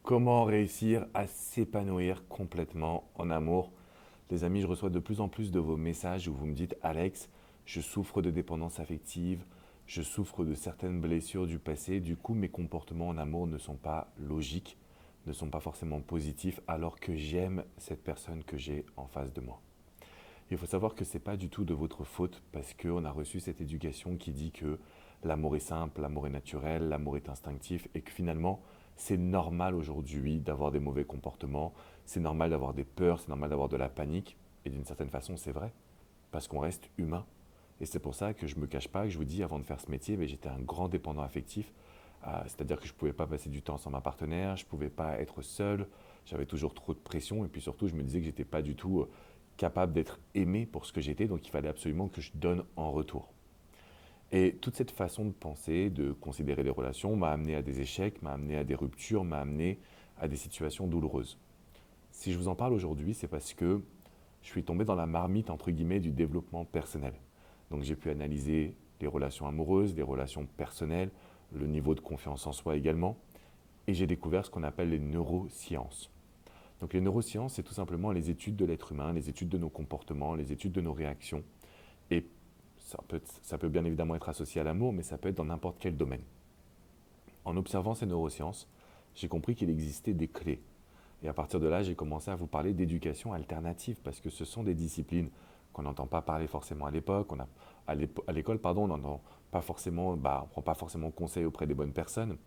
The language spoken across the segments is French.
Comment réussir à s'épanouir complètement en amour? Les amis, je reçois de plus en plus de vos messages où vous me dites: Alex, je souffre de dépendance affective, je souffre de certaines blessures du passé, du coup mes comportements en amour ne sont pas logiques, ne sont pas forcément positifs alors que j'aime cette personne que j'ai en face de moi. Il faut savoir que ce n'est pas du tout de votre faute parce qu'on a reçu cette éducation qui dit que l'amour est simple, l'amour est naturel, l'amour est instinctif et que finalement c'est normal aujourd'hui d'avoir des mauvais comportements, c'est normal d'avoir des peurs, c'est normal d'avoir de la panique et d'une certaine façon c'est vrai parce qu'on reste humain. Et c'est pour ça que je ne me cache pas, que je vous dis avant de faire ce métier, j'étais un grand dépendant affectif, c'est-à-dire que je ne pouvais pas passer du temps sans ma partenaire, je ne pouvais pas être seul, j'avais toujours trop de pression et puis surtout je me disais que j'étais pas du tout capable d'être aimé pour ce que j'étais, donc il fallait absolument que je donne en retour. Et toute cette façon de penser, de considérer les relations, m'a amené à des échecs, m'a amené à des ruptures, m'a amené à des situations douloureuses. Si je vous en parle aujourd'hui, c'est parce que je suis tombé dans la marmite, entre guillemets, du développement personnel. Donc j'ai pu analyser les relations amoureuses, les relations personnelles, le niveau de confiance en soi également, et j'ai découvert ce qu'on appelle les neurosciences. Donc les neurosciences, c'est tout simplement les études de l'être humain, les études de nos comportements, les études de nos réactions. Et ça peut bien évidemment être associé à l'amour, mais ça peut être dans n'importe quel domaine. En observant ces neurosciences, j'ai compris qu'il existait des clés. Et à partir de là, j'ai commencé à vous parler d'éducation alternative, parce que ce sont des disciplines qu'on n'entend pas parler forcément à l'époque, à l'école, pardon, on n'entend pas forcément, on ne prend pas forcément conseil auprès des bonnes personnes.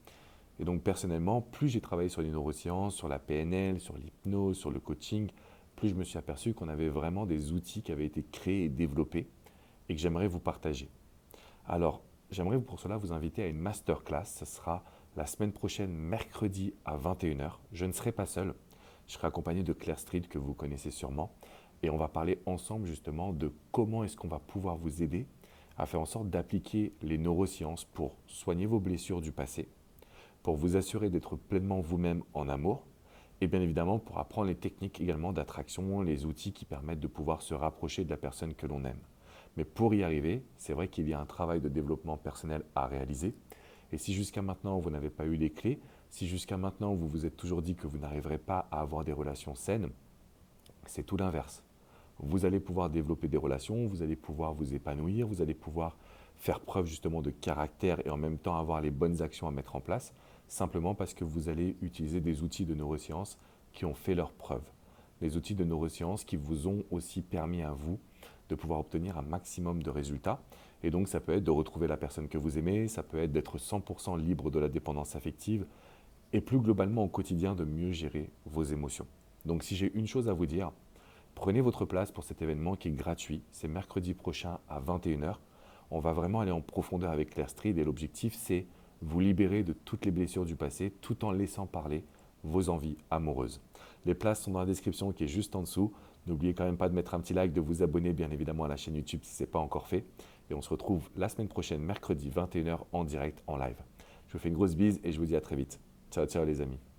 Et donc personnellement, plus j'ai travaillé sur les neurosciences, sur la PNL, sur l'hypnose, sur le coaching, plus je me suis aperçu qu'on avait vraiment des outils qui avaient été créés et développés et que j'aimerais vous partager. Alors, j'aimerais pour cela vous inviter à une masterclass. Ce sera la semaine prochaine, mercredi à 21h. Je ne serai pas seul. Je serai accompagné de Claire Street, que vous connaissez sûrement. Et on va parler ensemble justement de comment est-ce qu'on va pouvoir vous aider à faire en sorte d'appliquer les neurosciences pour soigner vos blessures du passé, pour vous assurer d'être pleinement vous-même en amour, et bien évidemment pour apprendre les techniques également d'attraction, les outils qui permettent de pouvoir se rapprocher de la personne que l'on aime. Mais pour y arriver, c'est vrai qu'il y a un travail de développement personnel à réaliser. Et si jusqu'à maintenant vous n'avez pas eu les clés, si jusqu'à maintenant vous vous êtes toujours dit que vous n'arriverez pas à avoir des relations saines, c'est tout l'inverse. Vous allez pouvoir développer des relations, vous allez pouvoir vous épanouir, vous allez pouvoir faire preuve justement de caractère et en même temps avoir les bonnes actions à mettre en place, simplement parce que vous allez utiliser des outils de neurosciences qui ont fait leurs preuves. Les outils de neurosciences qui vous ont aussi permis à vous de pouvoir obtenir un maximum de résultats. Et donc ça peut être de retrouver la personne que vous aimez, ça peut être d'être 100% libre de la dépendance affective et plus globalement au quotidien de mieux gérer vos émotions. Donc si j'ai une chose à vous dire, prenez votre place pour cet événement qui est gratuit. C'est mercredi prochain à 21h. On va vraiment aller en profondeur avec Claire Street et l'objectif, c'est vous libérer de toutes les blessures du passé tout en laissant parler vos envies amoureuses. Les places sont dans la description qui est juste en dessous. N'oubliez quand même pas de mettre un petit like, de vous abonner bien évidemment à la chaîne YouTube si ce n'est pas encore fait. Et on se retrouve la semaine prochaine, mercredi 21h en direct, en live. Je vous fais une grosse bise et je vous dis à très vite. Ciao, ciao les amis.